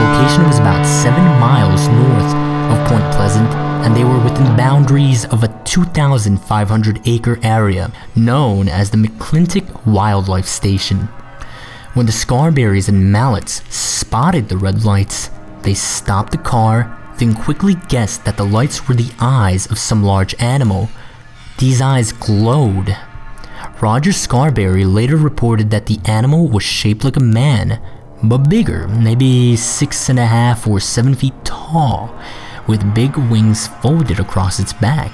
location was about 7 miles north of Point Pleasant, and they were within the boundaries of a 2,500-acre area known as the McClintock Wildlife Station. When the Scarberries and Mallets spotted the red lights, they stopped the car, then quickly guessed that the lights were the eyes of some large animal. These eyes glowed. Roger Scarberry later reported that the animal was shaped like a man, but bigger, maybe 6.5 or 7 feet tall, with big wings folded across its back.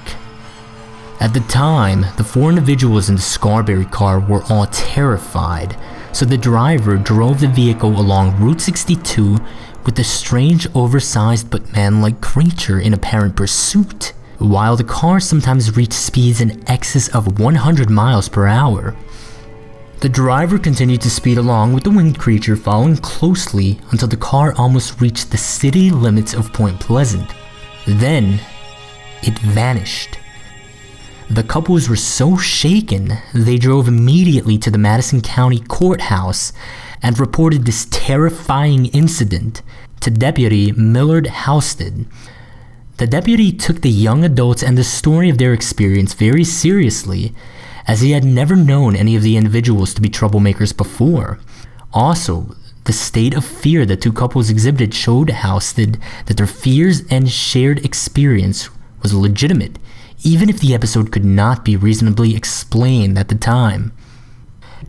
At the time, the 4 individuals in the Scarberry car were all terrified, so the driver drove the vehicle along Route 62 with the strange oversized but man-like creature in apparent pursuit, while the car sometimes reached speeds in excess of 100 miles per hour. The driver continued to speed along with the winged creature following closely until the car almost reached the city limits of Point Pleasant. Then, it vanished. The couples were so shaken, they drove immediately to the Madison County Courthouse and reported this terrifying incident to Deputy Millard Halstead. The deputy took the young adults and the story of their experience very seriously, as he had never known any of the individuals to be troublemakers before. Also, the state of fear the 2 couples exhibited showed Halstead that their fears and shared experience was legitimate, even if the episode could not be reasonably explained at the time.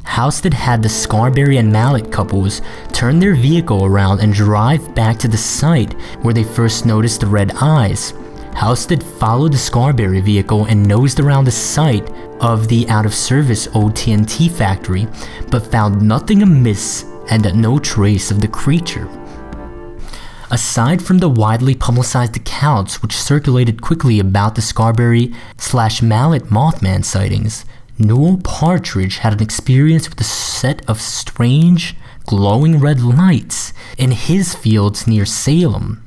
Halstead had the Scarberry and Mallet couples turn their vehicle around and drive back to the site where they first noticed the red eyes. Halstead followed the Scarberry vehicle and nosed around the site of the out-of-service old TNT factory, but found nothing amiss and no trace of the creature. Aside from the widely publicized accounts which circulated quickly about the Scarberry/Mallet Mothman sightings, Newell Partridge had an experience with a set of strange, glowing red lights in his fields near Salem.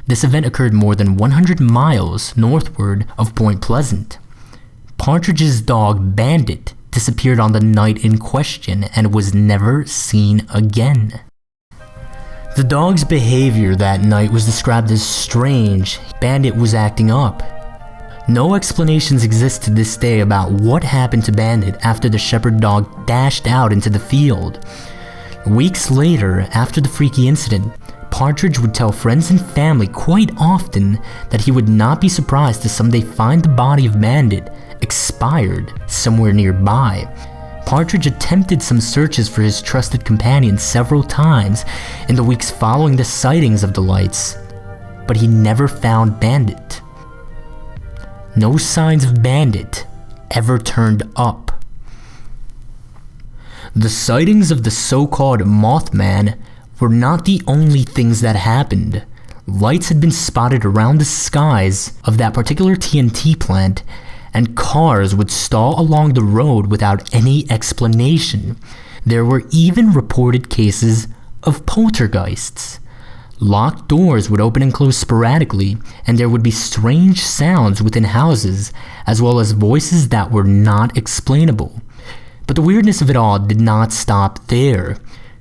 This event occurred more than 100 miles northward of Point Pleasant. Partridge's dog Bandit disappeared on the night in question and was never seen again. The dog's behavior that night was described as strange. Bandit was acting up. No explanations exist to this day about what happened to Bandit after the shepherd dog dashed out into the field. Weeks later, after the freaky incident, Partridge would tell friends and family quite often that he would not be surprised to someday find the body of Bandit expired somewhere nearby. Partridge attempted some searches for his trusted companion several times in the weeks following the sightings of the lights, but he never found Bandit. No signs of Bandit ever turned up. The sightings of the so-called Mothman were not the only things that happened. Lights had been spotted around the skies of that particular TNT plant, and cars would stall along the road without any explanation. There were even reported cases of poltergeists. Locked doors would open and close sporadically, and there would be strange sounds within houses, as well as voices that were not explainable. But the weirdness of it all did not stop there.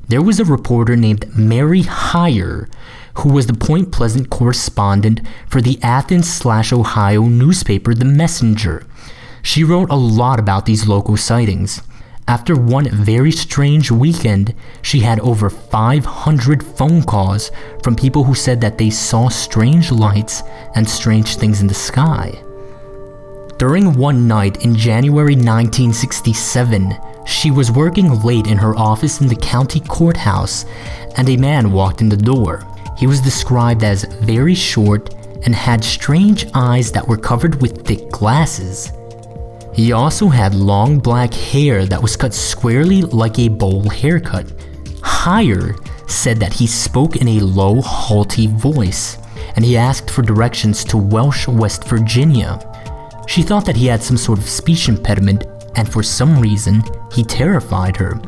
There was a reporter named Mary Hyre, who was the Point Pleasant correspondent for the Athens/Ohio newspaper The Messenger. She wrote a lot about these local sightings. After one very strange weekend, she had over 500 phone calls from people who said that they saw strange lights and strange things in the sky. During one night in January 1967, she was working late in her office in the county courthouse, and a man walked in the door. He was described as very short and had strange eyes that were covered with thick glasses. He also had long black hair that was cut squarely like a bowl haircut. Hyre said that he spoke in a low, halty voice, and he asked for directions to Welsh, West Virginia. She thought that he had some sort of speech impediment, and for some reason, he terrified her.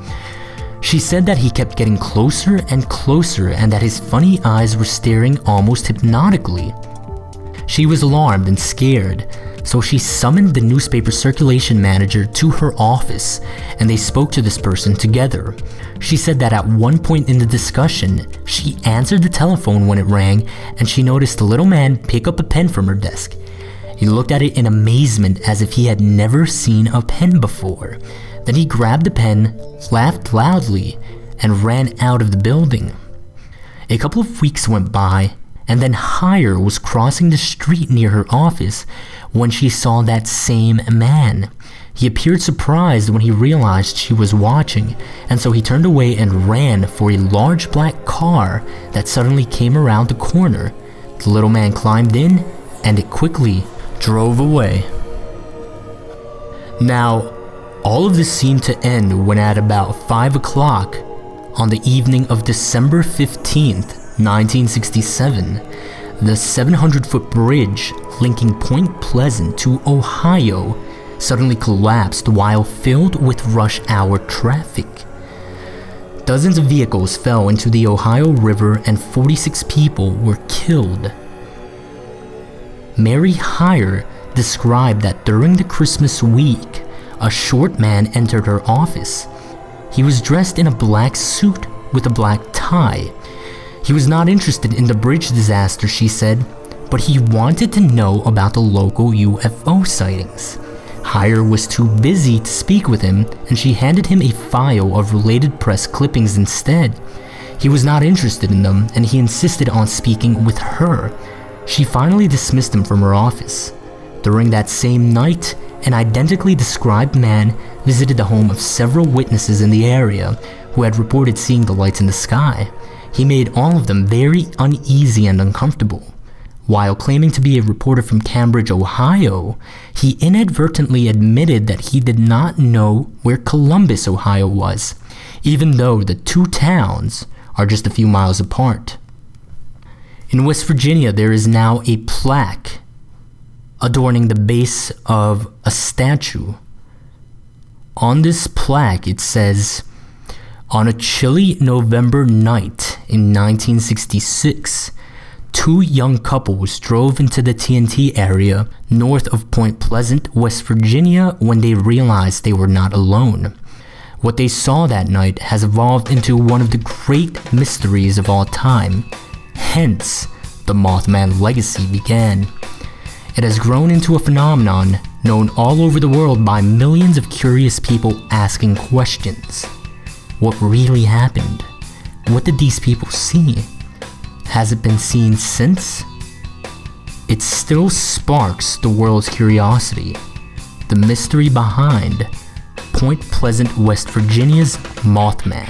She said that he kept getting closer and closer and that his funny eyes were staring almost hypnotically. She was alarmed and scared, So she summoned the newspaper circulation manager to her office, and they spoke to this person together. She said that at one point in the discussion, she answered the telephone when it rang, and she noticed the little man pick up a pen from her desk. He looked at it in amazement as if he had never seen a pen before. Then he grabbed the pen, laughed loudly, and ran out of the building. A couple of weeks went by, and then Heyer was crossing the street near her office when she saw that same man. He appeared surprised when he realized she was watching, and so he turned away and ran for a large black car that suddenly came around the corner. The little man climbed in, and it quickly drove away. Now, all of this seemed to end when at about 5 o'clock on the evening of December 15th, 1967, the 700-foot bridge linking Point Pleasant to Ohio suddenly collapsed while filled with rush hour traffic. Dozens of vehicles fell into the Ohio River and 46 people were killed. Mary Heyer described that during the Christmas week, a short man entered her office. He was dressed in a black suit with a black tie. He was not interested in the bridge disaster, she said, but he wanted to know about the local UFO sightings. Heyer was too busy to speak with him, and she handed him a file of related press clippings instead. He was not interested in them, and he insisted on speaking with her. She finally dismissed him from her office. During that same night, an identically described man visited the home of several witnesses in the area who had reported seeing the lights in the sky. He made all of them very uneasy and uncomfortable. While claiming to be a reporter from Cambridge, Ohio, he inadvertently admitted that he did not know where Columbus, Ohio was, even though the two towns are just a few miles apart. In West Virginia, there is now a plaque adorning the base of a statue. On this plaque, it says, "On a chilly November night in 1966, two young couples drove into the TNT area north of Point Pleasant, West Virginia, when they realized they were not alone. What they saw that night has evolved into one of the great mysteries of all time. Hence, the Mothman legacy began. It has grown into a phenomenon known all over the world by millions of curious people asking questions. What really happened? What did these people see? Has it been seen since? It still sparks the world's curiosity. The mystery behind Point Pleasant, West Virginia's Mothman."